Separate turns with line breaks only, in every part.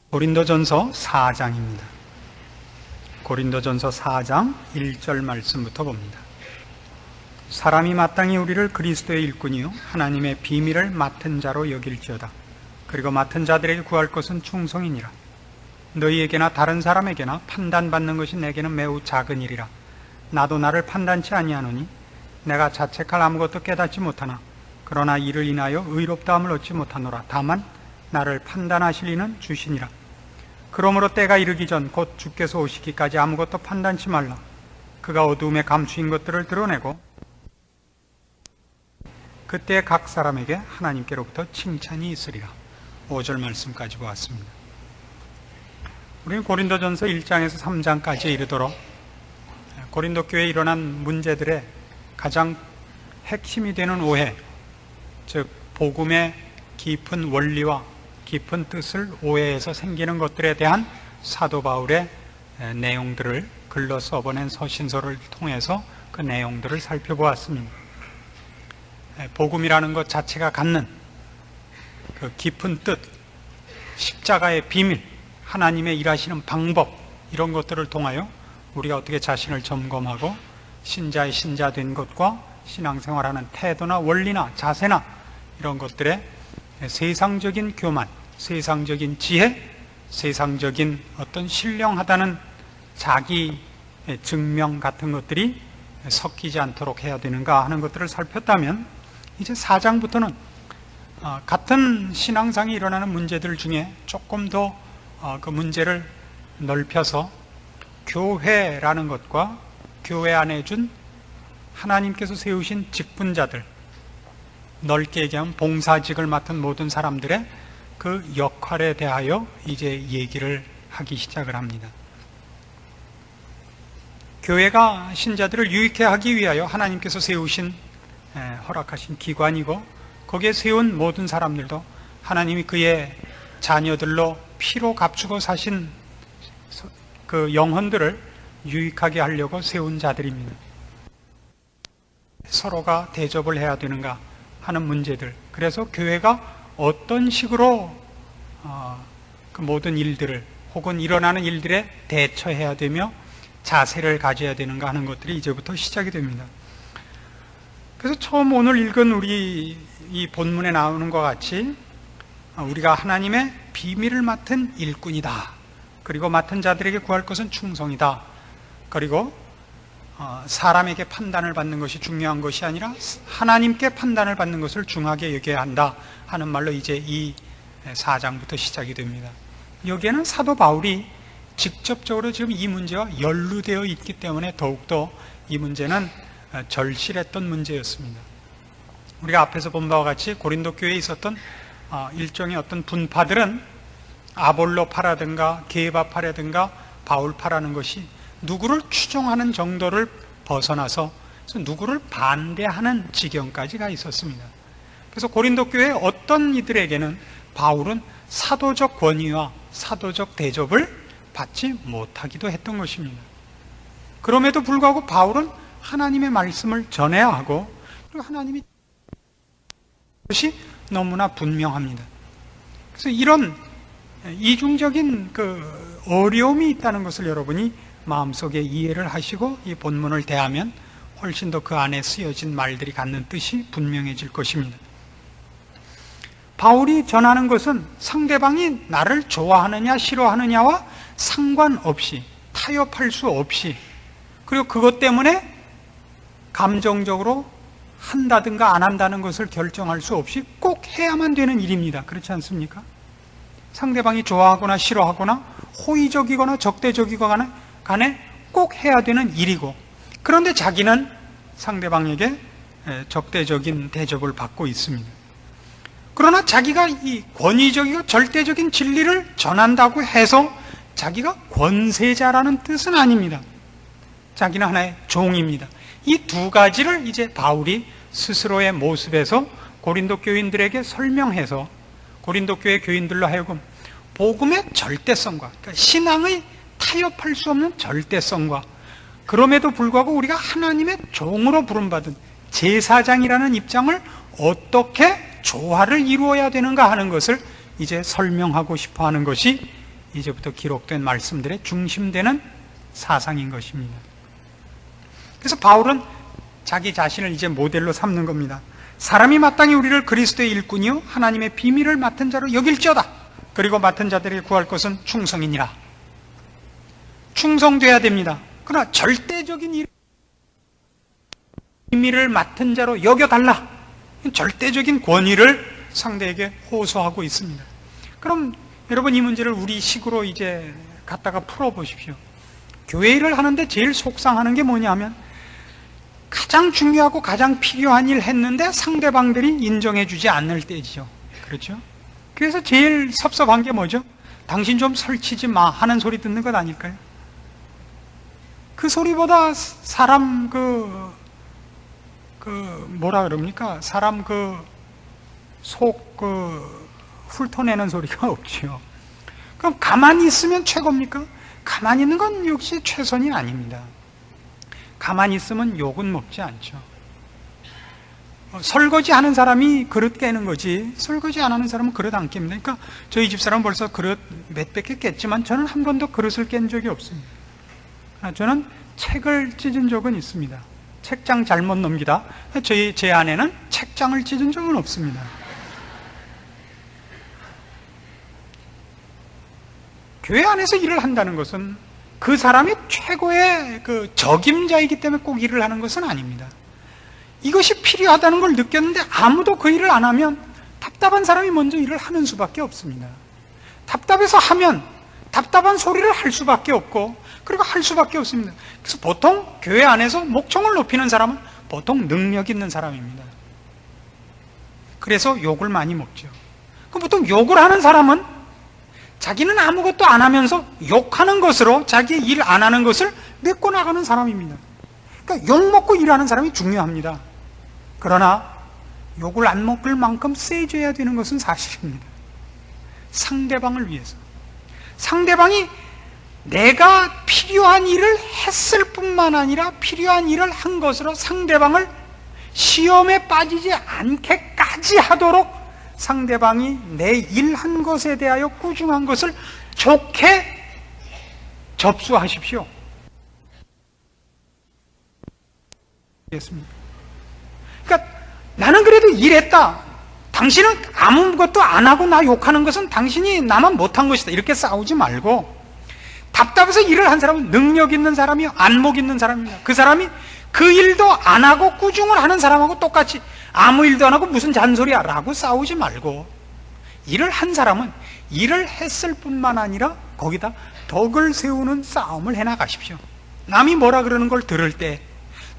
고린도전서 4장입니다. 고린도전서 4장 1절 말씀부터 봅니다. 사람이 마땅히 우리를 그리스도의 일꾼이요 하나님의 비밀을 맡은 자로 여길지어다. 그리고 맡은 자들에게 구할 것은 충성이니라. 너희에게나 다른 사람에게나 판단받는 것이 내게는 매우 작은 일이라. 나도 나를 판단치 아니하노니 내가 자책할 아무것도 깨닫지 못하나 그러나 이를 인하여 의롭다함을 얻지 못하노라. 다만 나를 판단하실 이는 주시니라. 그러므로 때가 이르기 전 곧 주께서 오시기까지 아무것도 판단치 말라. 그가 어두움에 감추인 것들을 드러내고 그때 각 사람에게 하나님께로부터 칭찬이 있으리라. 5절 말씀까지 보았습니다. 우리는 고린도전서 1장에서 3장까지 이르도록 고린도 교회에 일어난 문제들의 가장 핵심이 되는 오해, 즉 복음의 깊은 원리와 깊은 뜻을 오해해서 생기는 것들에 대한 사도 바울의 내용들을 글로 써보낸 서신서를 통해서 그 내용들을 살펴보았습니다. 복음이라는 것 자체가 갖는 그 깊은 뜻, 십자가의 비밀, 하나님의 일하시는 방법, 이런 것들을 통하여 우리가 어떻게 자신을 점검하고 신자의 신자 된 것과 신앙생활하는 태도나 원리나 자세나 이런 것들의 세상적인 교만, 세상적인 지혜, 세상적인 어떤 신령하다는 자기 증명 같은 것들이 섞이지 않도록 해야 되는가 하는 것들을 살폈다면, 이제 4장부터는 같은 신앙상에 일어나는 문제들 중에 조금 더 그 문제를 넓혀서 교회라는 것과 교회 안에 준 하나님께서 세우신 직분자들, 넓게 얘기하면 봉사직을 맡은 모든 사람들의 그 역할에 대하여 이제 얘기를 하기 시작을 합니다. 교회가 신자들을 유익해 하기 위하여 하나님께서 세우신 허락하신 기관이고, 거기에 세운 모든 사람들도 하나님이 그의 자녀들로 피로 값주고 사신 그 영혼들을 유익하게 하려고 세운 자들입니다. 서로가 대접을 해야 되는가 하는 문제들, 그래서 교회가 어떤 식으로 그 모든 일들을 혹은 일어나는 일들에 대처해야 되며 자세를 가져야 되는가 하는 것들이 이제부터 시작이 됩니다. 그래서 처음 오늘 읽은 우리 이 본문에 나오는 것 같이 우리가 하나님의 비밀을 맡은 일꾼이다. 그리고 맡은 자들에게 구할 것은 충성이다. 그리고 사람에게 판단을 받는 것이 중요한 것이 아니라 하나님께 판단을 받는 것을 중하게 여겨야 한다 하는 말로 이제 이 4장부터 시작이 됩니다. 여기에는 사도 바울이 직접적으로 지금 이 문제와 연루되어 있기 때문에 더욱더 이 문제는 절실했던 문제였습니다. 우리가 앞에서 본 바와 같이 고린도 교회에 있었던 일종의 어떤 분파들은 아볼로파라든가 게바파라든가 바울파라는 것이 누구를 추종하는 정도를 벗어나서 누구를 반대하는 지경까지 가 있었습니다. 그래서 고린도 교회 어떤 이들에게는 바울은 사도적 권위와 사도적 대접을 받지 못하기도 했던 것입니다. 그럼에도 불구하고 바울은 하나님의 말씀을 전해야 하고, 그리고 하나님이 것이 너무나 분명합니다. 그래서 이런 이중적인 그 어려움이 있다는 것을 여러분이 마음속에 이해를 하시고 이 본문을 대하면 훨씬 더 그 안에 쓰여진 말들이 갖는 뜻이 분명해질 것입니다. 바울이 전하는 것은 상대방이 나를 좋아하느냐 싫어하느냐와 상관없이, 타협할 수 없이, 그리고 그것 때문에 감정적으로 한다든가 안 한다는 것을 결정할 수 없이 꼭 해야만 되는 일입니다. 그렇지 않습니까? 상대방이 좋아하거나 싫어하거나 호의적이거나 적대적이거나 간에 꼭 해야 되는 일이고, 그런데 자기는 상대방에게 적대적인 대접을 받고 있습니다. 그러나 자기가 이 권위적이고 절대적인 진리를 전한다고 해서 자기가 권세자라는 뜻은 아닙니다. 자기는 하나의 종입니다. 이 두 가지를 이제 바울이 스스로의 모습에서 고린도 교인들에게 설명해서 고린도 교회 교인들로 하여금 복음의 절대성과, 그러니까 신앙의 타협할 수 없는 절대성과, 그럼에도 불구하고 우리가 하나님의 종으로 부름받은 제사장이라는 입장을 어떻게 조화를 이루어야 되는가 하는 것을 이제 설명하고 싶어 하는 것이 이제부터 기록된 말씀들의 중심되는 사상인 것입니다. 그래서 바울은 자기 자신을 이제 모델로 삼는 겁니다. 사람이 마땅히 우리를 그리스도의 일꾼이요 하나님의 비밀을 맡은 자로 여길지어다. 그리고 맡은 자들에게 구할 것은 충성이니라. 충성돼야 됩니다. 그러나 절대적인 비밀을 맡은 자로 여겨달라. 절대적인 권위를 상대에게 호소하고 있습니다. 그럼 여러분, 이 문제를 우리 식으로 이제 갖다가 풀어보십시오. 교회 일을 하는데 제일 속상하는 게 뭐냐 하면 가장 중요하고 가장 필요한 일 했는데 상대방들이 인정해주지 않을 때지요. 그렇죠? 그래서 제일 섭섭한 게 뭐죠? 당신 좀 설치지 마 하는 소리 듣는 것 아닐까요? 그 소리보다 사람 뭐라 그럽니까? 사람 속 훑어내는 소리가 없죠. 그럼 가만히 있으면 최고입니까? 가만히 있는 건 역시 최선이 아닙니다. 가만히 있으면 욕은 먹지 않죠. 설거지 하는 사람이 그릇 깨는 거지 설거지 안 하는 사람은 그릇 안 깹니다. 그러니까 저희 집사람은 벌써 그릇 몇백 개 깼지만 저는 한 번도 그릇을 깬 적이 없습니다. 저는 책을 찢은 적은 있습니다. 책장 잘못 넘기다. 제 아내는 책장을 찢은 적은 없습니다. 교회 안에서 일을 한다는 것은 그 사람이 최고의 적임자이기 때문에 꼭 일을 하는 것은 아닙니다. 이것이 필요하다는 걸 느꼈는데 아무도 그 일을 안 하면 답답한 사람이 먼저 일을 하는 수밖에 없습니다. 답답해서 하면 답답한 소리를 할 수밖에 없고, 그리고 할 수밖에 없습니다. 그래서 보통 교회 안에서 목청을 높이는 사람은 보통 능력 있는 사람입니다. 그래서 욕을 많이 먹죠. 그럼 보통 욕을 하는 사람은 자기는 아무것도 안 하면서 욕하는 것으로 자기 일 안 하는 것을 메꿔 나가는 사람입니다. 그러니까 욕 먹고 일하는 사람이 중요합니다. 그러나 욕을 안 먹을 만큼 세져야 되는 것은 사실입니다. 상대방을 위해서. 상대방이 내가 필요한 일을 했을 뿐만 아니라 필요한 일을 한 것으로 상대방을 시험에 빠지지 않게까지 하도록 상대방이 내 일한 것에 대하여 꾸중한 것을 좋게 접수하십시오. 그러니까 나는 그래도 일했다. 당신은 아무것도 안 하고 나 욕하는 것은 당신이 나만 못한 것이다. 이렇게 싸우지 말고, 답답해서 일을 한 사람은 능력 있는 사람이요, 안목 있는 사람입니다. 그 사람이 그 일도 안 하고 꾸중을 하는 사람하고 똑같이 아무 일도 안 하고 무슨 잔소리야 라고 싸우지 말고, 일을 한 사람은 일을 했을 뿐만 아니라 거기다 덕을 세우는 싸움을 해나가십시오. 남이 뭐라 그러는 걸 들을 때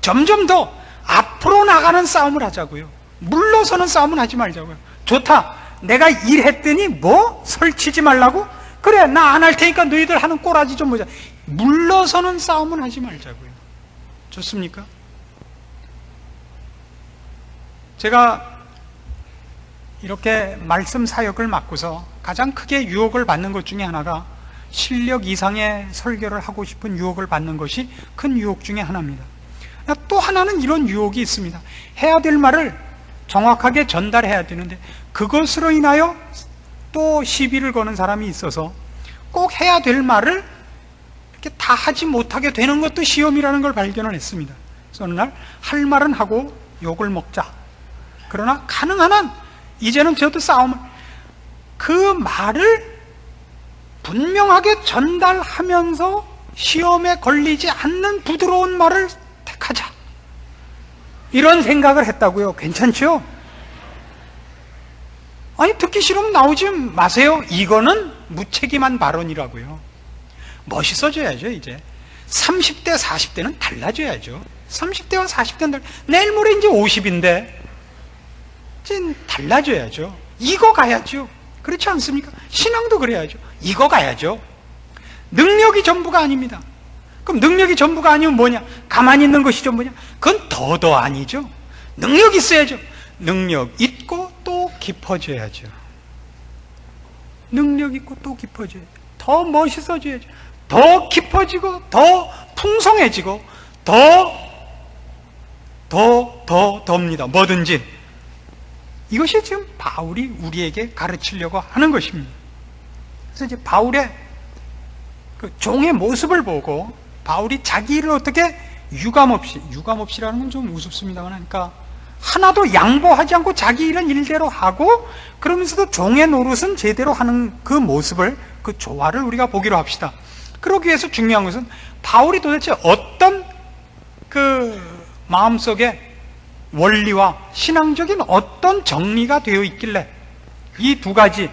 점점 더 앞으로 나가는 싸움을 하자고요. 물러서는 싸움은 하지 말자고요. 좋다, 내가 일했더니 뭐 설치지 말라고? 그래, 나 안 할 테니까 너희들 하는 꼬라지 좀 보자. 물러서는 싸움은 하지 말자고요. 좋습니까? 제가 이렇게 말씀 사역을 맡고서 가장 크게 유혹을 받는 것 중에 하나가, 실력 이상의 설교를 하고 싶은 유혹을 받는 것이 큰 유혹 중에 하나입니다. 또 하나는 이런 유혹이 있습니다. 해야 될 말을 정확하게 전달해야 되는데 그것으로 인하여 또 시비를 거는 사람이 있어서 꼭 해야 될 말을 이렇게 다 하지 못하게 되는 것도 시험이라는 걸 발견을 했습니다. 그래서 어느 날 할 말은 하고 욕을 먹자. 그러나 가능한 한 이제는 저도 싸움을, 그 말을 분명하게 전달하면서 시험에 걸리지 않는 부드러운 말을 택하자, 이런 생각을 했다고요. 괜찮죠? 아니, 듣기 싫으면 나오지 마세요. 이거는 무책임한 발언이라고요. 멋있어져야죠. 이제 30대 40대는 달라져야죠. 30대와 40대는 내일 모레 이제 50인데 이제 달라져야죠. 이거 가야죠. 그렇지 않습니까? 신앙도 그래야죠. 이거 가야죠. 능력이 전부가 아닙니다. 그럼 능력이 전부가 아니면 뭐냐? 가만히 있는 것이 전부냐? 그건 더 아니죠. 능력 있어야죠. 능력 있고 또 깊어져야죠. 능력 있고 또 깊어져야죠. 더 멋있어져야죠. 더 깊어지고 더 풍성해지고 더입니다. 뭐든지. 이것이 지금 바울이 우리에게 가르치려고 하는 것입니다. 그래서 이제 바울의 그 종의 모습을 보고 바울이 자기 일을 어떻게 유감없이라는 건 좀 우습습니다만, 그러니까 하나도 양보하지 않고 자기 일은 일대로 하고 그러면서도 종의 노릇은 제대로 하는 그 모습을, 그 조화를 우리가 보기로 합시다. 그러기 위해서 중요한 것은 바울이 도대체 어떤 그 마음속에 원리와 신앙적인 어떤 정리가 되어 있길래 이 두 가지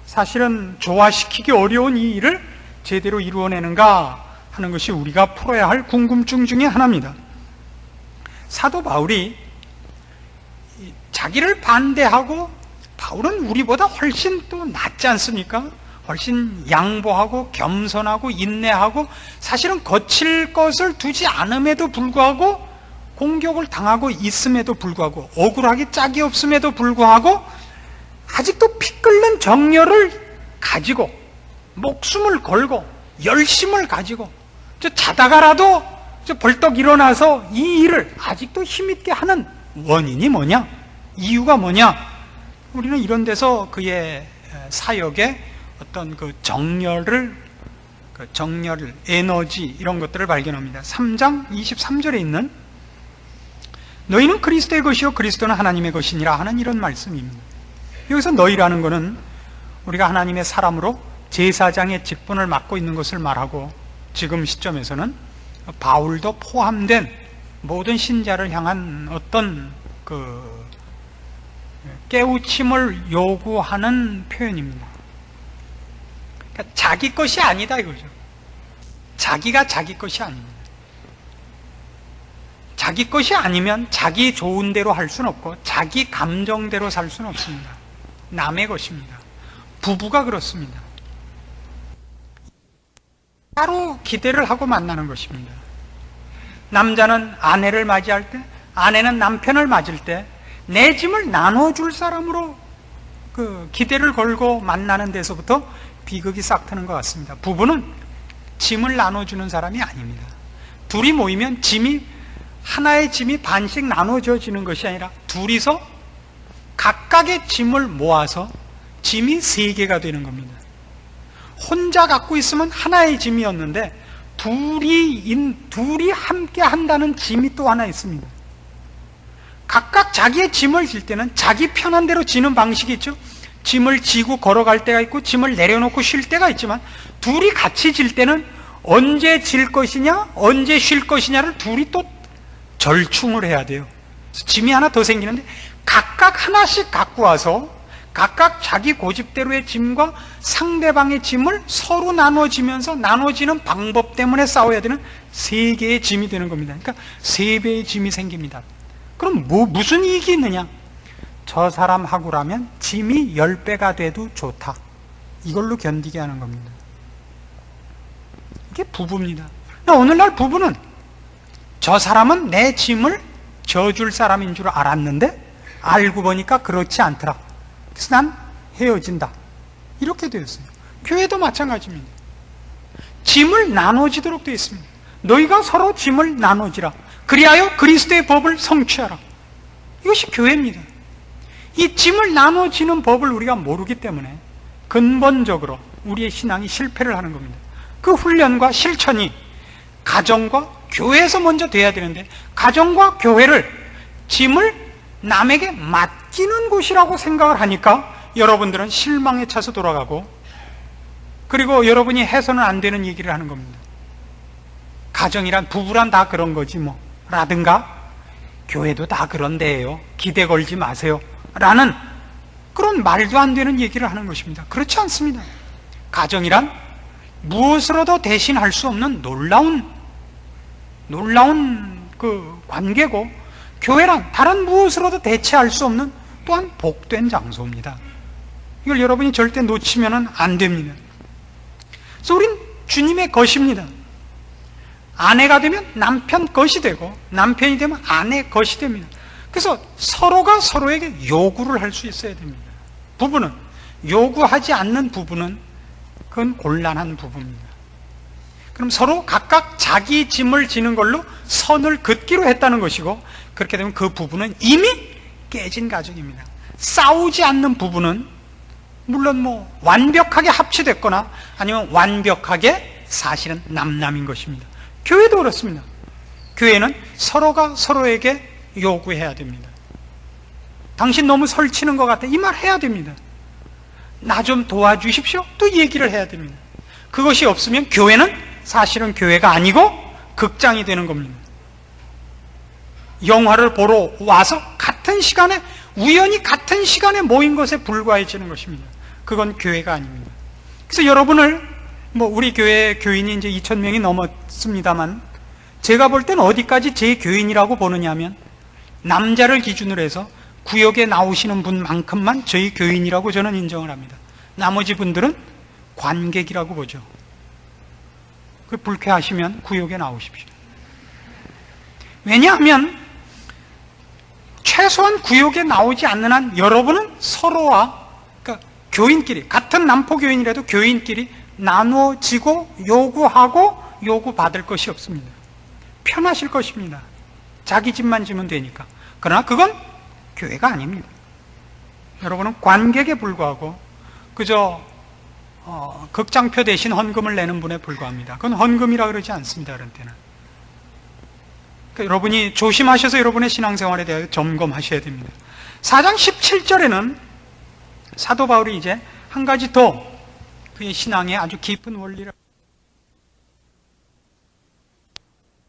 사실은 조화시키기 어려운 이 일을 제대로 이루어내는가 하는 것이 우리가 풀어야 할 궁금증 중에 하나입니다. 사도 바울이 자기를 반대하고, 바울은 우리보다 훨씬 또 낫지 않습니까? 훨씬 양보하고 겸손하고 인내하고 사실은 거칠 것을 두지 않음에도 불구하고 공격을 당하고 있음에도 불구하고 억울하게 짝이 없음에도 불구하고 아직도 피 끓는 정열을 가지고 목숨을 걸고 열심을 가지고 자다가라도 벌떡 일어나서 이 일을 아직도 힘있게 하는 원인이 뭐냐? 이유가 뭐냐? 우리는 이런 데서 그의 사역의 어떤 그 정열, 에너지 이런 것들을 발견합니다. 3장 23절에 있는 너희는 그리스도의 것이요 그리스도는 하나님의 것이니라 하는 이런 말씀입니다. 여기서 너희라는 것은 우리가 하나님의 사람으로 제사장의 직분을 맡고 있는 것을 말하고, 지금 시점에서는 바울도 포함된 모든 신자를 향한 어떤 그 깨우침을 요구하는 표현입니다. 그러니까 자기 것이 아니다 이거죠. 자기가 자기 것이 아닙니다. 자기 것이 아니면 자기 좋은 대로 할 수는 없고 자기 감정대로 살 수는 없습니다. 남의 것입니다. 부부가 그렇습니다. 따로 기대를 하고 만나는 것입니다. 남자는 아내를 맞이할 때, 아내는 남편을 맞을 때 내 짐을 나눠줄 사람으로 그 기대를 걸고 만나는 데서부터 비극이 싹 트는 것 같습니다. 부부는 짐을 나눠주는 사람이 아닙니다. 둘이 모이면 하나의 짐이 반씩 나눠져지는 것이 아니라 둘이서 각각의 짐을 모아서 짐이 3개가 되는 겁니다. 혼자 갖고 있으면 하나의 짐이었는데 둘이 함께 한다는 짐이 또 하나 있습니다. 각각 자기의 짐을 질 때는 자기 편한 대로 지는 방식이 있죠. 짐을 지고 걸어갈 때가 있고 짐을 내려놓고 쉴 때가 있지만, 둘이 같이 질 때는 언제 질 것이냐 언제 쉴 것이냐를 둘이 또 절충을 해야 돼요. 짐이 하나 더 생기는데 각각 하나씩 갖고 와서 각각 자기 고집대로의 짐과 상대방의 짐을 서로 나눠지면서 나눠지는 방법 때문에 싸워야 되는 3개의 짐이 되는 겁니다. 그러니까 3배의 짐이 생깁니다. 그럼 무슨 이익이 있느냐? 저 사람하고라면 짐이 10배가 돼도 좋다. 이걸로 견디게 하는 겁니다. 이게 부부입니다. 오늘날 부부는 저 사람은 내 짐을 져줄 사람인 줄 알았는데 알고 보니까 그렇지 않더라. 그래서 난 헤어진다. 이렇게 되었어요. 교회도 마찬가지입니다. 짐을 나눠지도록 되어 있습니다. 너희가 서로 짐을 나눠지라. 그리하여 그리스도의 법을 성취하라. 이것이 교회입니다. 이 짐을 나눠지는 법을 우리가 모르기 때문에 근본적으로 우리의 신앙이 실패를 하는 겁니다. 그 훈련과 실천이 가정과 교회에서 먼저 돼야 되는데, 가정과 교회를 짐을 남에게 맡기는 곳이라고 생각을 하니까 여러분들은 실망에 차서 돌아가고, 그리고 여러분이 해서는 안 되는 얘기를 하는 겁니다. 가정이란, 부부란 다 그런 거지 뭐 라든가, 교회도 다 그런 데예요, 기대 걸지 마세요 라는 그런 말도 안 되는 얘기를 하는 것입니다. 그렇지 않습니다. 가정이란 무엇으로도 대신할 수 없는 놀라운 그 관계고, 교회란 다른 무엇으로도 대체할 수 없는 또한 복된 장소입니다. 이걸 여러분이 절대 놓치면 안 됩니다. 그래서 우린 주님의 것입니다. 아내가 되면 남편 것이 되고, 남편이 되면 아내 것이 됩니다. 그래서 서로가 서로에게 요구를 할 수 있어야 됩니다. 부부는, 요구하지 않는 부부는 그건 곤란한 부부입니다. 그럼 서로 각각 자기 짐을 지는 걸로 선을 긋기로 했다는 것이고, 그렇게 되면 그 부부는 이미 깨진 가정입니다. 싸우지 않는 부부는 물론 완벽하게 합치됐거나 아니면 완벽하게 사실은 남남인 것입니다. 교회도 그렇습니다. 교회는 서로가 서로에게 요구해야 됩니다. 당신 너무 설치는 것 같아. 이 말 해야 됩니다. 나 좀 도와주십시오. 또 얘기를 해야 됩니다. 그것이 없으면 교회는 사실은 교회가 아니고 극장이 되는 겁니다. 영화를 보러 와서 같은 시간에, 우연히 같은 시간에 모인 것에 불과해지는 것입니다. 그건 교회가 아닙니다. 그래서 여러분을, 우리 교회 교인이 이제 2,000명이 넘었습니다만, 제가 볼 땐 어디까지 제 교인이라고 보느냐 하면, 남자를 기준으로 해서 구역에 나오시는 분만큼만 저희 교인이라고 저는 인정을 합니다. 나머지 분들은 관객이라고 보죠. 그 불쾌하시면 구역에 나오십시오. 왜냐하면 최소한 구역에 나오지 않는 한 여러분은 서로와, 그러니까 교인끼리, 같은 남포교인이라도 교인끼리 나누어지고 요구하고 요구받을 것이 없습니다. 편하실 것입니다. 자기 집만 지면 되니까. 그러나 그건 교회가 아닙니다. 여러분은 관객에 불과하고 그저 극장표 대신 헌금을 내는 분에 불과합니다. 그건 헌금이라 그러지 않습니다. 그런 때는. 그러니까 여러분이 조심하셔서 여러분의 신앙생활에 대해 점검하셔야 됩니다. 4장 17절에는 사도 바울이 이제 한 가지 더 그의 신앙의 아주 깊은 원리를,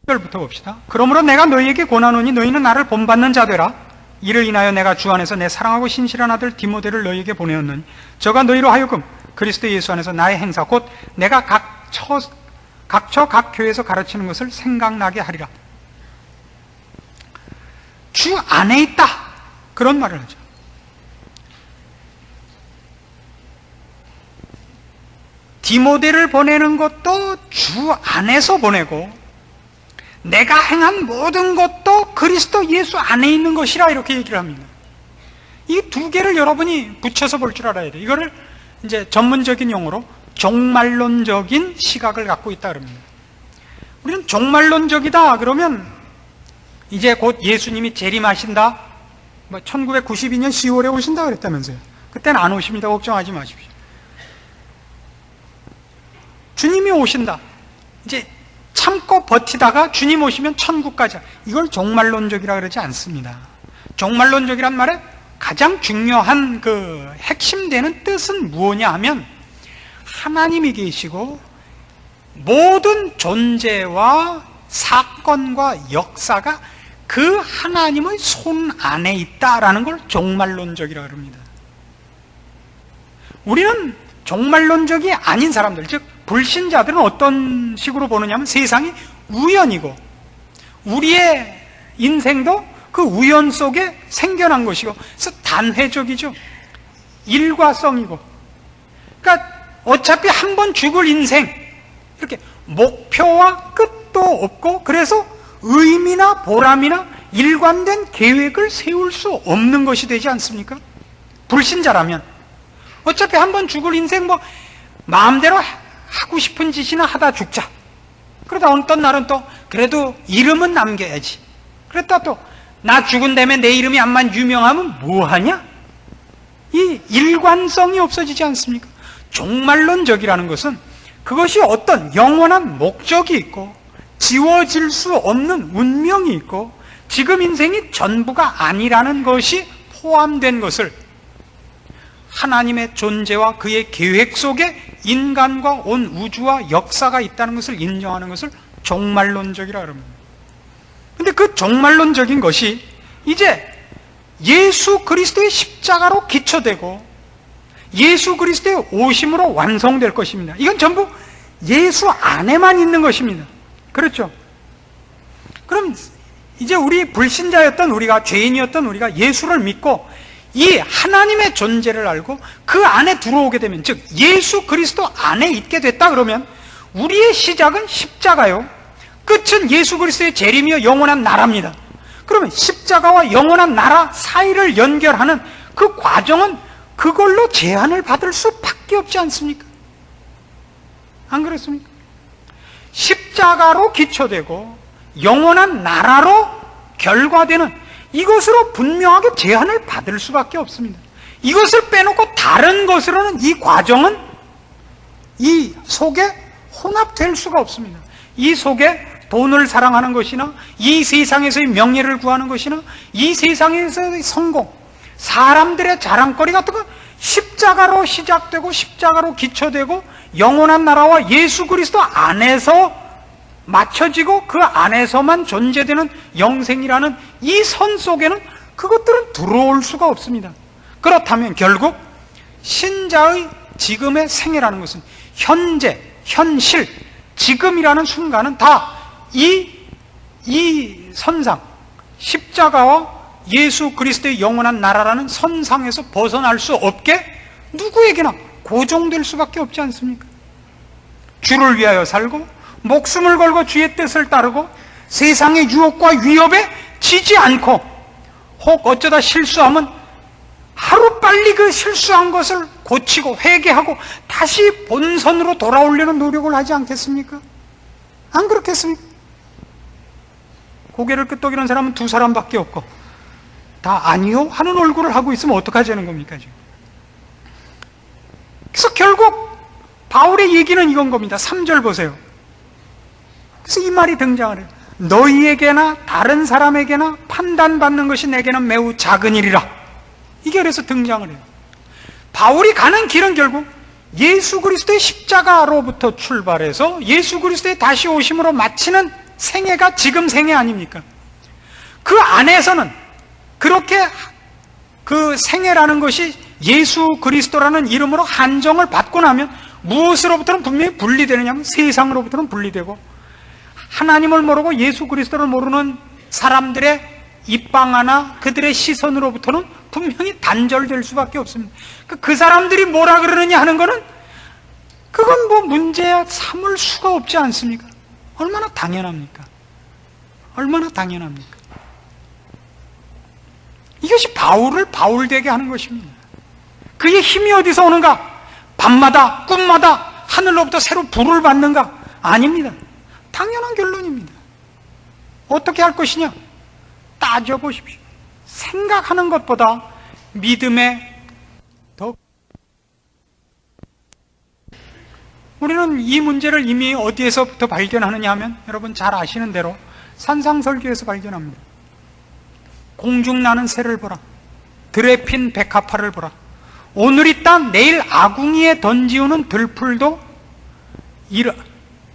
1절부터 봅시다. 그러므로 내가 너희에게 권하노니 너희는 나를 본받는 자 되라. 이를 인하여 내가 주 안에서 내 사랑하고 신실한 아들 디모데를 너희에게 보내었느니 저가 너희로 하여금 그리스도 예수 안에서 나의 행사 곧 내가 각처 각 교회에서 가르치는 것을 생각나게 하리라. 주 안에 있다, 그런 말을 하죠. 디모데를 보내는 것도 주 안에서 보내고 내가 행한 모든 것도 그리스도 예수 안에 있는 것이라, 이렇게 얘기를 합니다. 이 두 개를 여러분이 붙여서 볼 줄 알아야 돼요. 이거를 이제 전문적인 용어로 종말론적인 시각을 갖고 있다 그럽니다. 우리는 종말론적이다 그러면 이제 곧 예수님이 재림하신다, 1992년 10월에 오신다 그랬다면서요. 그때는 안 오십니다. 걱정하지 마십시오. 주님이 오신다, 이제 참고 버티다가 주님 오시면 천국 가자, 이걸 종말론적이라 그러지 않습니다. 종말론적이란 말에 가장 중요한 그 핵심되는 뜻은 무엇냐 하면, 하나님이 계시고 모든 존재와 사건과 역사가 그 하나님의 손 안에 있다라는 걸 종말론적이라 그럽니다. 우리는 종말론적이 아닌 사람들, 즉 불신자들은 어떤 식으로 보느냐면 세상이 우연이고 우리의 인생도 그 우연 속에 생겨난 것이고, 그래서 단회적이죠. 일과성이고, 그러니까 어차피 한 번 죽을 인생, 이렇게 목표와 끝도 없고, 그래서 의미나 보람이나 일관된 계획을 세울 수 없는 것이 되지 않습니까? 불신자라면 어차피 한 번 죽을 인생, 마음대로 하고 싶은 짓이나 하다 죽자. 그러다 어떤 날은 또 그래도 이름은 남겨야지. 그랬다 또 나 죽은 다음에 내 이름이 암만 유명하면 뭐하냐? 이 일관성이 없어지지 않습니까? 종말론적이라는 것은 그것이 어떤 영원한 목적이 있고 지워질 수 없는 운명이 있고 지금 인생이 전부가 아니라는 것이 포함된 것을, 하나님의 존재와 그의 계획 속에 인간과 온 우주와 역사가 있다는 것을 인정하는 것을 종말론적이라 합니다. 그런데 그 종말론적인 것이 이제 예수 그리스도의 십자가로 기초되고 예수 그리스도의 오심으로 완성될 것입니다. 이건 전부 예수 안에만 있는 것입니다. 그렇죠? 그럼 이제 우리 불신자였던 우리가, 죄인이었던 우리가 예수를 믿고 이 하나님의 존재를 알고 그 안에 들어오게 되면, 즉 예수 그리스도 안에 있게 됐다 그러면 우리의 시작은 십자가요, 끝은 예수 그리스도의 재림이요 영원한 나라입니다. 그러면 십자가와 영원한 나라 사이를 연결하는 그 과정은 그걸로 제한을 받을 수밖에 없지 않습니까? 안 그렇습니까? 십자가로 기초되고 영원한 나라로 결과되는 이것으로 분명하게 제한을 받을 수밖에 없습니다. 이것을 빼놓고 다른 것으로는 이 과정은 이 속에 혼합될 수가 없습니다. 이 속에 돈을 사랑하는 것이나 이 세상에서의 명예를 구하는 것이나 이 세상에서의 성공, 사람들의 자랑거리 같은 거 십자가로 시작되고 십자가로 기초되고 영원한 나라와 예수 그리스도 안에서 맞춰지고 그 안에서만 존재되는 영생이라는 이 선 속에는 그것들은 들어올 수가 없습니다. 그렇다면 결국 신자의 지금의 생애라는 것은 현재, 현실, 지금이라는 순간은 다 이 선상, 십자가와 예수 그리스도의 영원한 나라라는 선상에서 벗어날 수 없게 누구에게나 고정될 수밖에 없지 않습니까? 주를 위하여 살고 목숨을 걸고 주의 뜻을 따르고 세상의 유혹과 위협에 지지 않고 혹 어쩌다 실수하면 하루빨리 그 실수한 것을 고치고 회개하고 다시 본선으로 돌아오려는 노력을 하지 않겠습니까? 안 그렇겠습니까? 고개를 끄덕이는 사람은 두 사람밖에 없고 다 아니요 하는 얼굴을 하고 있으면 어떡하자는 겁니까 지금? 그래서 결국 바울의 얘기는 이건 겁니다. 3절 보세요. 그래서 이 말이 등장을 해요. 너희에게나 다른 사람에게나 판단받는 것이 내게는 매우 작은 일이라. 이게 그래서 등장을 해요. 바울이 가는 길은 결국 예수 그리스도의 십자가로부터 출발해서 예수 그리스도의 다시 오심으로 마치는 생애가 지금 생애 아닙니까? 그 안에서는 그렇게 그 생애라는 것이 예수 그리스도라는 이름으로 한정을 받고 나면 무엇으로부터는 분명히 분리되느냐면 세상으로부터는 분리되고 하나님을 모르고 예수 그리스도를 모르는 사람들의 입방아나 그들의 시선으로부터는 분명히 단절될 수밖에 없습니다. 그 사람들이 뭐라 그러느냐 하는 거는 그건 뭐 문제야 삼을 수가 없지 않습니까? 얼마나 당연합니까? 얼마나 당연합니까? 이것이 바울을 바울되게 하는 것입니다. 그의 힘이 어디서 오는가? 밤마다 꿈마다 하늘로부터 새로 불을 받는가? 아닙니다. 당연한 결론입니다. 어떻게 할 것이냐? 따져보십시오. 생각하는 것보다 믿음에 더 우리는 이 문제를 이미 어디에서부터 발견하느냐 하면 여러분 잘 아시는 대로 산상설교에서 발견합니다. 공중 나는 새를 보라. 들에 핀 백합화를 보라. 오늘 있다 내일 아궁이에 던지우는 들풀도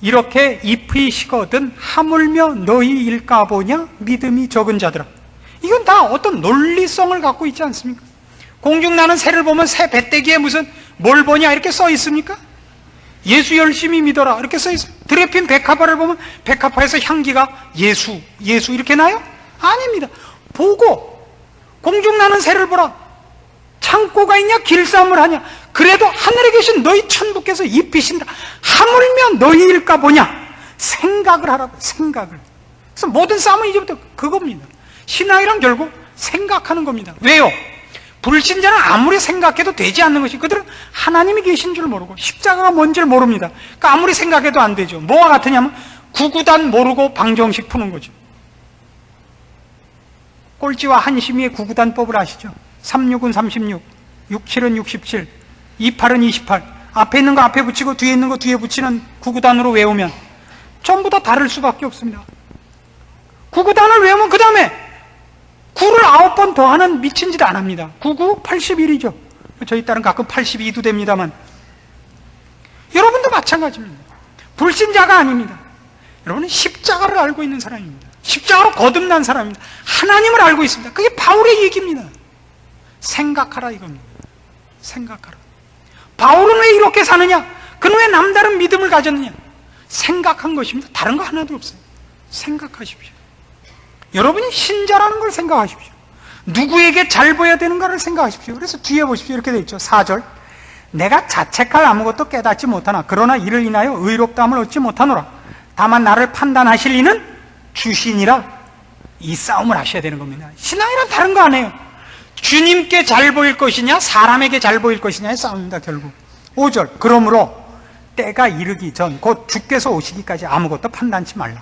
이렇게 잎이 식거든 하물며 너희 일까 보냐 믿음이 적은 자들아. 이건 다 어떤 논리성을 갖고 있지 않습니까? 공중 나는 새를 보면 새 배때기에 무슨 뭘 보냐 이렇게 써 있습니까? 예수 열심히 믿어라 이렇게 써 있어요. 들에 핀 백합화를 보면 백합화에서 향기가 예수 이렇게 나요? 아닙니다. 보고 공중 나는 새를 보라. 창고가 있냐 길쌈을 하냐 그래도 하늘에 계신 너희 천부께서 입히신다. 하물며 너희일까 보냐. 생각을 하라고. 생각을. 그래서 모든 싸움은 이제부터 그겁니다. 신앙이란 결국 생각하는 겁니다. 왜요? 불신자는 아무리 생각해도 되지 않는 것이 그들은 하나님이 계신 줄 모르고 십자가가 뭔지를 모릅니다. 그러니까 아무리 생각해도 안 되죠. 뭐와 같으냐면 구구단 모르고 방정식 푸는 거죠. 꼴찌와 한심이의 구구단법을 아시죠? 36은 36, 67은 67, 28은 28. 앞에 있는 거 앞에 붙이고 뒤에 있는 거 뒤에 붙이는 구구단으로 외우면 전부 다 다를 수밖에 없습니다. 구구단을 외우면 그 다음에 9를 9번 더하는 미친 짓 안 합니다. 9, 81이죠. 저희 딸은 가끔 82도 됩니다만 여러분도 마찬가지입니다. 불신자가 아닙니다. 여러분은 십자가를 알고 있는 사람입니다. 십자가로 거듭난 사람입니다. 하나님을 알고 있습니다. 그게 바울의 얘기입니다. 생각하라 이겁니다. 생각하라. 바울은 왜 이렇게 사느냐? 그는 왜 남다른 믿음을 가졌느냐? 생각한 것입니다. 다른 거 하나도 없어요. 생각하십시오. 여러분이 신자라는 걸 생각하십시오. 누구에게 잘 보여야 되는가를 생각하십시오. 그래서 뒤에 보십시오. 이렇게 되어 있죠. 4절. 내가 자책할 아무것도 깨닫지 못하나 그러나 이를 인하여 의롭다함을 얻지 못하노라. 다만 나를 판단하실 이는 주시니라. 이 싸움을 하셔야 되는 겁니다. 신앙이란 다른 거 아니에요. 주님께 잘 보일 것이냐 사람에게 잘 보일 것이냐의 싸움입니다. 결국 5절. 그러므로 때가 이르기 전 곧 주께서 오시기까지 아무것도 판단치 말라.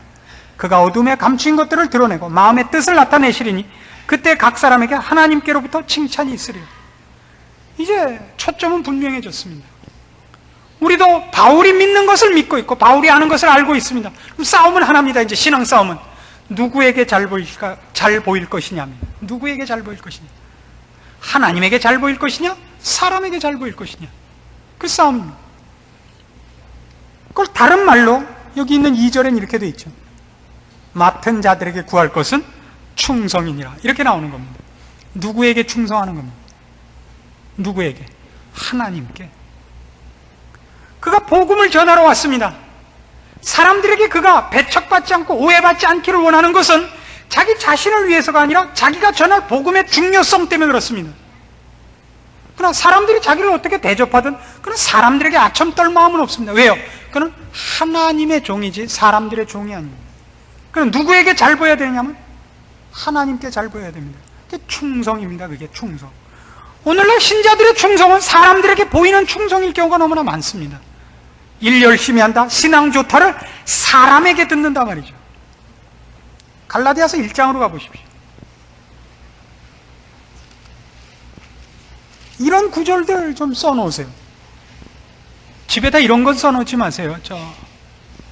그가 어둠에 감추인 것들을 드러내고 마음의 뜻을 나타내시리니 그때 각 사람에게 하나님께로부터 칭찬이 있으리라. 이제 초점은 분명해졌습니다. 우리도 바울이 믿는 것을 믿고 있고 바울이 아는 것을 알고 있습니다. 그럼 싸움은 하나입니다. 이제 신앙 싸움은 누구에게 잘 보일 것이냐입니다. 누구에게 잘 보일 것이냐? 하나님에게 잘 보일 것이냐? 사람에게 잘 보일 것이냐? 그 싸움입니다. 그걸 다른 말로 여기 있는 2절엔 이렇게 돼 있죠. 맡은 자들에게 구할 것은 충성이니라. 이렇게 나오는 겁니다. 누구에게 충성하는 겁니다. 누구에게? 하나님께. 그가 복음을 전하러 왔습니다. 사람들에게 그가 배척받지 않고 오해받지 않기를 원하는 것은 자기 자신을 위해서가 아니라 자기가 전할 복음의 중요성 때문에 그렇습니다. 그러나 사람들이 자기를 어떻게 대접하든 그는 사람들에게 아첨 떨 마음은 없습니다. 왜요? 그는 하나님의 종이지 사람들의 종이 아닙니다. 그는 누구에게 잘 보여야 되냐면 하나님께 잘 보여야 됩니다. 그게 충성입니다. 그게 충성. 오늘날 신자들의 충성은 사람들에게 보이는 충성일 경우가 너무나 많습니다. 일 열심히 한다, 신앙 좋다를 사람에게 듣는다 말이죠. 갈라디아서 1장으로 가보십시오. 이런 구절들 좀 써놓으세요. 집에다 이런 건 써놓지 마세요.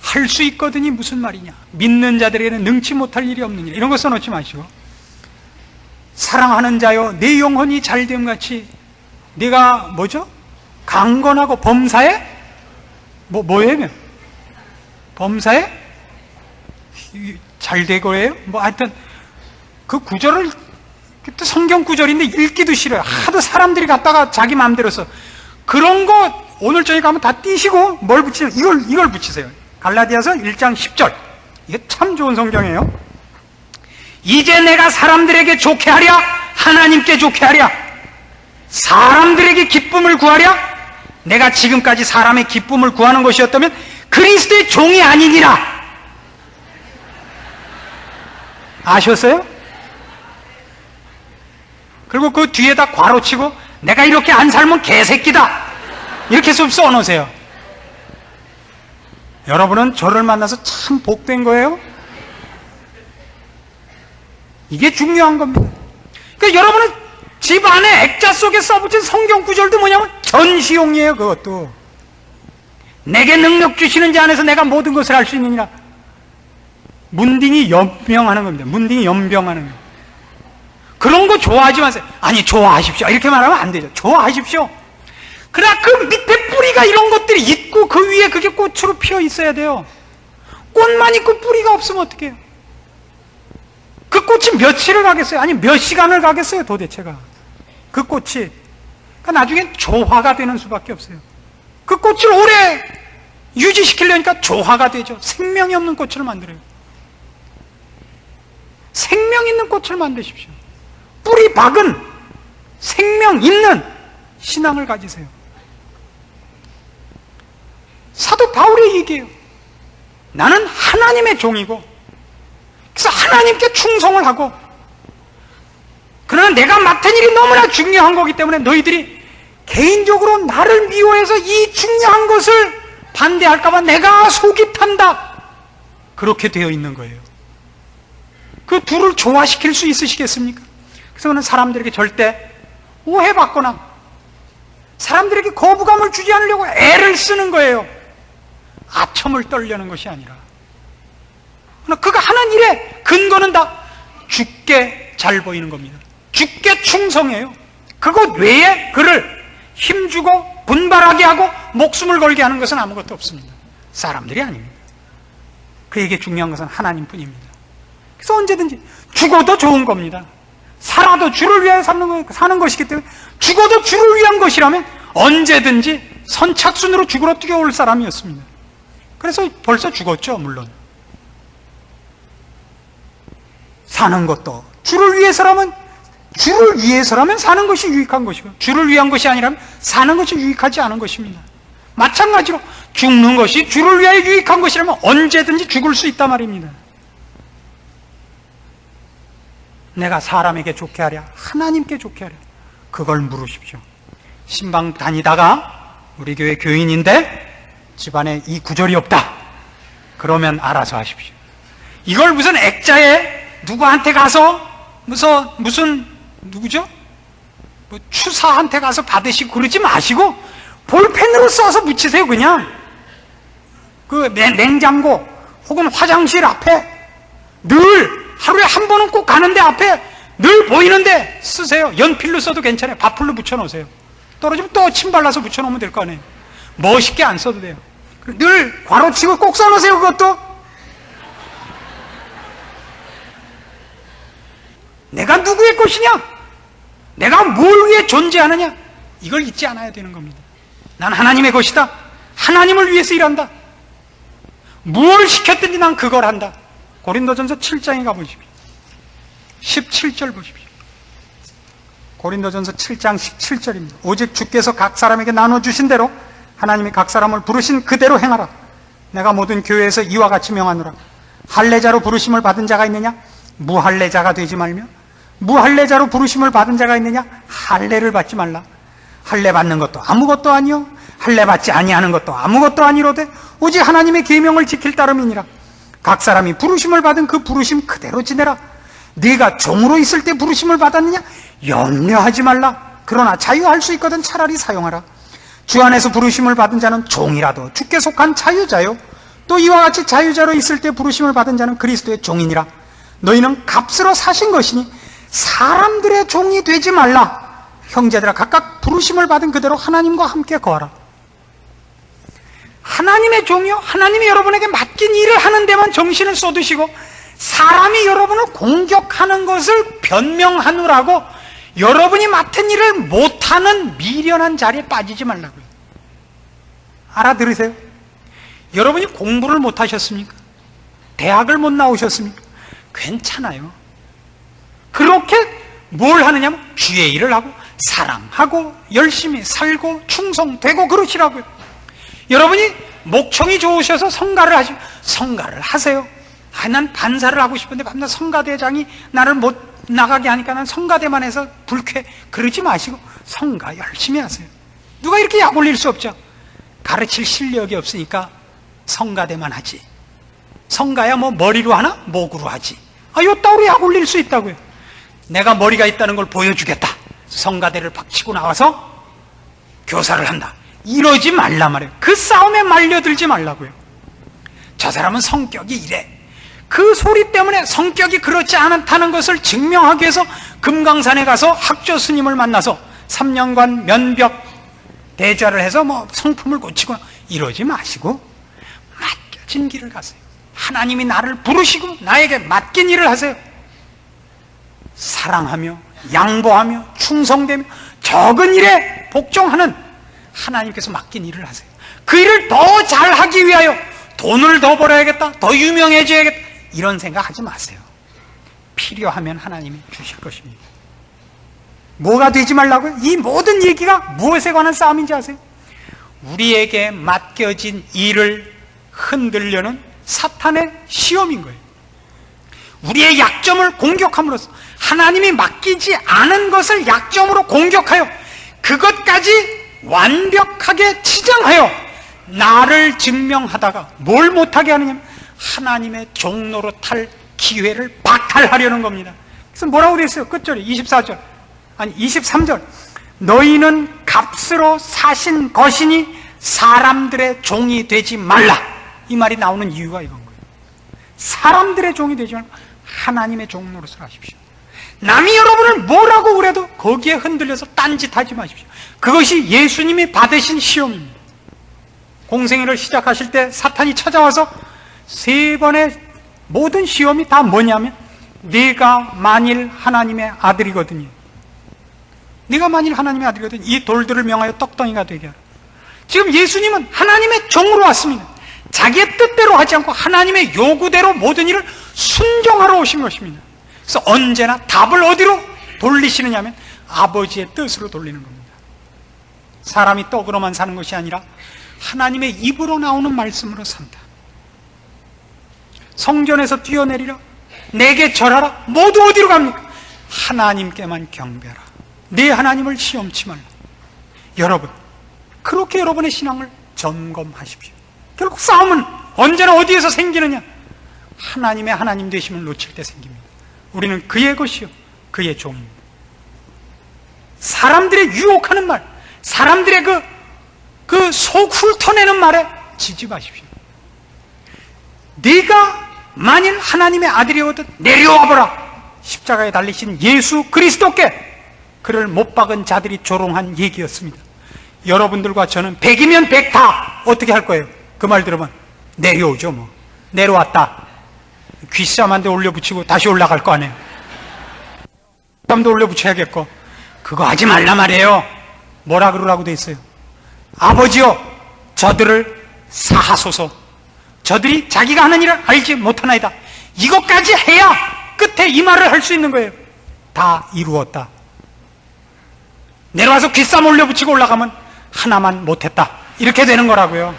할 수 있거든이 무슨 말이냐, 믿는 자들에게는 능치 못할 일이 없느니라, 이런 거 써놓지 마시고, 사랑하는 자여 내 영혼이 잘됨같이 네가 뭐죠? 강건하고 범사에 뭐예요? 범사에 잘되고예요? 하여튼 그 구절을, 성경 구절인데 읽기도 싫어요. 하도 사람들이 갖다가 자기 마음대로 써. 그런 거 오늘 저희 가면 다 띄시고 뭘 붙이세요? 이걸 붙이세요. 갈라디아서 1장 10절. 이게 참 좋은 성경이에요. 이제 내가 사람들에게 좋게 하랴 하나님께 좋게 하랴, 사람들에게 기쁨을 구하랴, 내가 지금까지 사람의 기쁨을 구하는 것이었다면 그리스도의 종이 아니니라. 아셨어요? 그리고 그 뒤에다 괄호치고 내가 이렇게 안 살면 개새끼다, 이렇게 좀 써놓으세요. 여러분은 저를 만나서 참 복된 거예요. 이게 중요한 겁니다. 그러니까 여러분은 집 안에 액자 속에 써붙인 성경 구절도 뭐냐면 전시용이에요. 그것도 내게 능력 주시는 자 안에서 내가 모든 것을 할 수 있느니라. 문딩이 연병하는 겁니다. 문딩이 연병하는 거예요. 그런 거 좋아하지 마세요. 아니 좋아하십시오 이렇게 말하면 안 되죠. 좋아하십시오. 그러나 그 밑에 뿌리가 이런 것들이 있고 그 위에 그게 꽃으로 피어 있어야 돼요. 꽃만 있고 뿌리가 없으면 어떡해요? 그 꽃이 며칠을 가겠어요? 아니 몇 시간을 가겠어요 도대체가? 그 꽃이 그러니까 나중엔 조화가 되는 수밖에 없어요. 그 꽃을 오래 유지시키려니까 조화가 되죠. 생명이 없는 꽃을 만들어요. 생명 있는 꽃을 만드십시오. 뿌리 박은 생명 있는 신앙을 가지세요. 사도 바울의 얘기예요. 나는 하나님의 종이고, 그래서 하나님께 충성을 하고, 그러나 내가 맡은 일이 너무나 중요한 거기 때문에 너희들이 개인적으로 나를 미워해서 이 중요한 것을 반대할까봐 내가 속이 탄다, 그렇게 되어 있는 거예요. 그 둘을 조화시킬 수 있으시겠습니까? 그래서 그는 사람들에게 절대 오해받거나 사람들에게 거부감을 주지 않으려고 애를 쓰는 거예요. 아첨을 떨려는 것이 아니라. 그가 하는 일의 근거는 다 주께 잘 보이는 겁니다. 주께 충성해요. 그것 외에 그를 힘주고 분발하게 하고 목숨을 걸게 하는 것은 아무것도 없습니다. 사람들이 아닙니다. 그에게 중요한 것은 하나님뿐입니다. 그래서 언제든지 죽어도 좋은 겁니다. 살아도 주를 위하여 사는 것이기 때문에, 죽어도 주를 위한 것이라면 언제든지 선착순으로 죽으러 뛰어올 사람이었습니다. 그래서 벌써 죽었죠. 물론 사는 것도 주를 위해서라면 사는 것이 유익한 것이고, 주를 위한 것이 아니라면 사는 것이 유익하지 않은 것입니다. 마찬가지로 죽는 것이 주를 위하여 유익한 것이라면 언제든지 죽을 수 있단 말입니다. 내가 사람에게 좋게 하랴 하나님께 좋게 하랴, 그걸 물으십시오. 신방 다니다가 우리 교회 교인인데 집안에 이 구절이 없다, 그러면 알아서 하십시오. 이걸 무슨 액자에 누구한테 가서 무슨 누구죠? 추사한테 가서 받으시고 그러지 마시고 볼펜으로 써서 묻히세요. 그냥 그 냉장고 혹은 화장실 앞에 늘 하루에 한 번은 꼭 가는데 앞에 늘 보이는데 쓰세요. 연필로 써도 괜찮아요. 밥풀로 붙여놓으세요. 떨어지면 또 침 발라서 붙여놓으면 될 거 아니에요. 멋있게 안 써도 돼요. 늘 괄호치고 꼭 써놓으세요. 그것도 내가 누구의 것이냐, 내가 뭘 위해 존재하느냐, 이걸 잊지 않아야 되는 겁니다. 난 하나님의 것이다. 하나님을 위해서 일한다. 무엇을 시켰든지 난 그걸 한다. 고린도전서 7장에 가보십시오. 17절 보십시오. 고린도전서 7장 17절입니다. 오직 주께서 각 사람에게 나눠주신 대로 하나님이 각 사람을 부르신 그대로 행하라. 내가 모든 교회에서 이와 같이 명하노라. 할례자로 부르심을 받은 자가 있느냐? 무할례자가 되지 말며, 무할례자로 부르심을 받은 자가 있느냐? 할례를 받지 말라. 할례 받는 것도 아무것도 아니요, 할례 받지 아니하는 것도 아무것도 아니로되 오직 하나님의 계명을 지킬 따름이니라. 각 사람이 부르심을 받은 그 부르심 그대로 지내라. 네가 종으로 있을 때 부르심을 받았느냐? 염려하지 말라. 그러나 자유할 수 있거든 차라리 사용하라. 주 안에서 부르심을 받은 자는 종이라도 주께 속한 자유자요, 또 이와 같이 자유자로 있을 때 부르심을 받은 자는 그리스도의 종이니라. 너희는 값으로 사신 것이니 사람들의 종이 되지 말라. 형제들아, 각각 부르심을 받은 그대로 하나님과 함께 거하라. 하나님의 종이요, 하나님이 여러분에게 맡긴 일을 하는 데만 정신을 쏟으시고 사람이 여러분을 공격하는 것을 변명하느라고 여러분이 맡은 일을 못하는 미련한 자리에 빠지지 말라고요. 알아들으세요? 여러분이 공부를 못하셨습니까? 대학을 못 나오셨습니까? 괜찮아요. 그렇게 뭘 하느냐면 주의 일을 하고 사랑하고 열심히 살고 충성되고 그러시라고요. 여러분이 목청이 좋으셔서 성가를 하시고 성가를 하세요. 난 반사를 하고 싶은데 밤낮 성가대장이 나를 못 나가게 하니까 난 성가대만 해서 불쾌, 그러지 마시고 성가 열심히 하세요. 누가 이렇게 약 올릴 수 없죠. 가르칠 실력이 없으니까 성가대만 하지. 성가야 뭐 머리로 하나 목으로 하지. 요 따위로 약 올릴 수 있다고요. 내가 머리가 있다는 걸 보여주겠다. 성가대를 박치고 나와서 교사를 한다. 이러지 말라 말이에요. 그 싸움에 말려들지 말라고요. 저 사람은 성격이 이래. 그 소리 때문에 성격이 그렇지 않다는 것을 증명하기 위해서 금강산에 가서 학조 스님을 만나서 3년간 면벽 대좌를 해서 뭐 성품을 고치고 이러지 마시고 맡겨진 길을 가세요. 하나님이 나를 부르시고 나에게 맡긴 일을 하세요. 사랑하며 양보하며 충성되며 적은 일에 복종하는 하나님께서 맡긴 일을 하세요. 그 일을 더 잘하기 위하여 돈을 더 벌어야겠다, 더 유명해져야겠다, 이런 생각 하지 마세요. 필요하면 하나님이 주실 것입니다. 뭐가 되지 말라고요? 이 모든 얘기가 무엇에 관한 싸움인지 아세요? 우리에게 맡겨진 일을 흔들려는 사탄의 시험인 거예요. 우리의 약점을 공격함으로써 하나님이 맡기지 않은 것을 약점으로 공격하여 그것까지 완벽하게 치장하여 나를 증명하다가 뭘 못하게 하느냐? 하나님의 종로로 탈 기회를 박탈하려는 겁니다. 그래서 뭐라고 되어 있어요? 끝절에 24절 아니 23절 너희는 값으로 사신 것이니 사람들의 종이 되지 말라. 이 말이 나오는 이유가 이건 거예요. 사람들의 종이 되지 말고 하나님의 종로로서 하십시오. 남이 여러분을 뭐라고 그래도 거기에 흔들려서 딴짓하지 마십시오. 그것이 예수님이 받으신 시험입니다. 공생애를 시작하실 때 사탄이 찾아와서 3번의 모든 시험이 다 뭐냐면 네가 만일 하나님의 아들이거든요. 네가 만일 하나님의 아들이거든 이 돌들을 명하여 떡덩이가 되게 하라. 지금 예수님은 하나님의 종으로 왔습니다. 자기의 뜻대로 하지 않고 하나님의 요구대로 모든 일을 순종하러 오신 것입니다. 그래서 언제나 답을 어디로 돌리시느냐 하면 아버지의 뜻으로 돌리는 겁니다. 사람이 떡으로만 사는 것이 아니라 하나님의 입으로 나오는 말씀으로 산다. 성전에서 뛰어내리라, 내게 절하라, 모두 어디로 갑니까? 하나님께만 경배하라. 네 하나님을 시험치 말라. 여러분, 그렇게 여러분의 신앙을 점검하십시오. 결국 싸움은 언제나 어디에서 생기느냐? 하나님의 하나님 되심을 놓칠 때 생깁니다. 우리는 그의 것이요 그의 종입니다. 사람들의 유혹하는 말, 사람들의 그 그 속 훑어내는 말에 지지 마십시오. 네가 만일 하나님의 아들이거든 내려와보라. 십자가에 달리신 예수 그리스도께 그를 못 박은 자들이 조롱한 얘기였습니다. 여러분들과 저는 100이면 100 다 어떻게 할 거예요? 그 말 들으면 내려오죠. 뭐 내려왔다. 귓쌈한데 올려붙이고 다시 올라갈 거 아니에요. 쌈도 올려붙여야겠고. 그거 하지 말라 말이에요. 뭐라 그러라고 돼 있어요? 아버지여 저들을 사하소서. 저들이 자기가 하는 일을 알지 못하나이다. 이것까지 해야 끝에 이 말을 할 수 있는 거예요. 다 이루었다. 내려와서 귓쌈 올려붙이고 올라가면 하나만 못했다. 이렇게 되는 거라고요.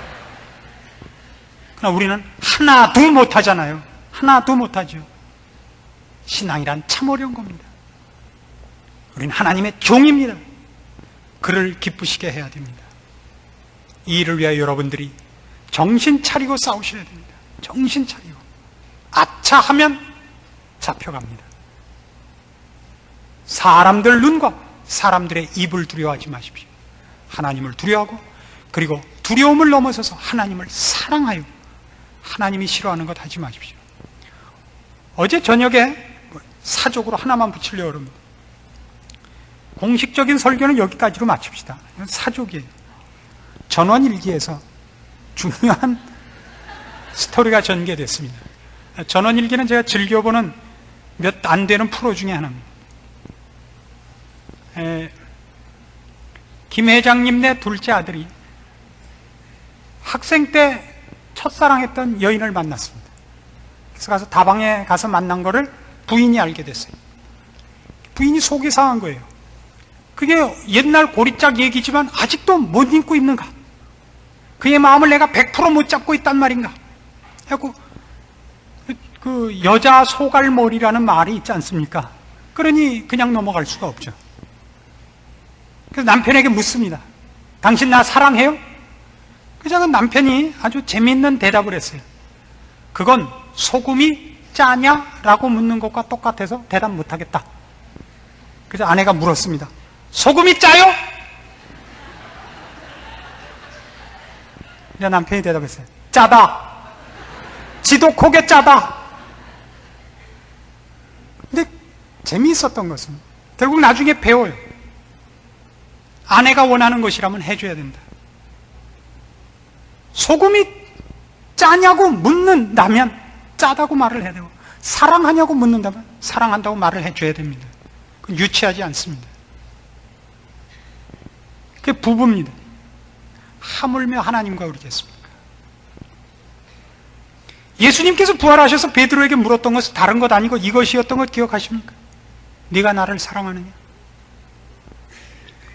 그러나 우리는 하나도 못하잖아요. 하나도 못하죠. 신앙이란 참 어려운 겁니다. 우리는 하나님의 종입니다. 그를 기쁘시게 해야 됩니다. 이 일을 위하여 여러분들이 정신 차리고 싸우셔야 됩니다. 정신 차리고. 아차 하면 잡혀갑니다. 사람들 눈과 사람들의 입을 두려워하지 마십시오. 하나님을 두려워하고, 그리고 두려움을 넘어서서 하나님을 사랑하여 하나님이 싫어하는 것 하지 마십시오. 어제 저녁에 사족으로 하나만 붙이려고 합니다. 공식적인 설교는 여기까지로 마칩시다. 이건 사족이에요. 전원일기에서 중요한 스토리가 전개됐습니다. 전원일기는 제가 즐겨보는 몇 안 되는 프로 중에 하나입니다. 김 회장님네 둘째 아들이 학생 때 첫사랑했던 여인을 만났습니다. 그래서 가서 다방에 가서 만난 거를 부인이 알게 됐어요. 부인이 속이 상한 거예요. 그게 옛날 고리짝 얘기지만 아직도 못 잊고 있는가? 그의 마음을 내가 100% 못 잡고 있단 말인가? 하고 그 여자 소갈머리라는 말이 있지 않습니까? 그러니 그냥 넘어갈 수가 없죠. 그래서 남편에게 묻습니다. 당신 나 사랑해요? 그래서 남편이 아주 재미있는 대답을 했어요. 그건 소금이 짜냐? 라고 묻는 것과 똑같아서 대답 못하겠다. 그래서 아내가 물었습니다. 소금이 짜요? 이제 남편이 대답했어요. 짜다. 지독하게 짜다. 근데 재미있었던 것은 결국 나중에 배워요. 아내가 원하는 것이라면 해줘야 된다. 소금이 짜냐고 묻는다면 짜다고 말을 해야 되고, 사랑하냐고 묻는다면 사랑한다고 말을 해줘야 됩니다. 그건 유치하지 않습니다. 그게 부부입니다. 하물며 하나님과 그러겠습니까? 예수님께서 부활하셔서 베드로에게 물었던 것은 다른 것 아니고 이것이었던 것 기억하십니까? 네가 나를 사랑하느냐?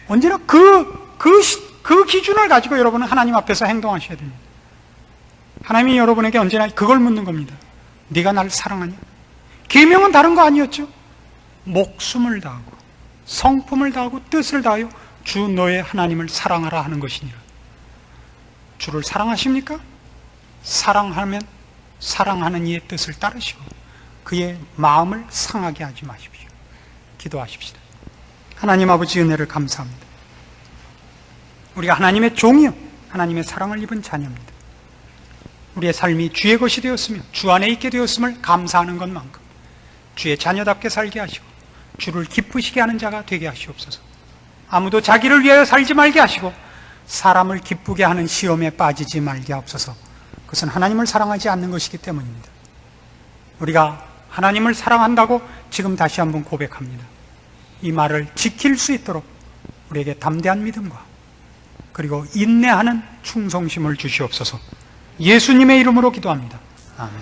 언제나 그 기준을 가지고 여러분은 하나님 앞에서 행동하셔야 됩니다. 하나님이 여러분에게 언제나 그걸 묻는 겁니다. 네가 나를 사랑하냐? 계명은 다른 거 아니었죠? 목숨을 다하고 성품을 다하고 뜻을 다하여 주 너의 하나님을 사랑하라 하는 것이니라. 주를 사랑하십니까? 사랑하면 사랑하는 이의 뜻을 따르시고 그의 마음을 상하게 하지 마십시오. 기도하십시다. 하나님 아버지 은혜를 감사합니다. 우리가 하나님의 종이요 하나님의 사랑을 입은 자녀입니다. 우리의 삶이 주의 것이 되었으며 주 안에 있게 되었음을 감사하는 것만큼 주의 자녀답게 살게 하시고 주를 기쁘시게 하는 자가 되게 하시옵소서. 아무도 자기를 위하여 살지 말게 하시고 사람을 기쁘게 하는 시험에 빠지지 말게 하옵소서. 그것은 하나님을 사랑하지 않는 것이기 때문입니다. 우리가 하나님을 사랑한다고 지금 다시 한번 고백합니다. 이 말을 지킬 수 있도록 우리에게 담대한 믿음과 그리고 인내하는 충성심을 주시옵소서. 예수님의 이름으로 기도합니다. 아멘.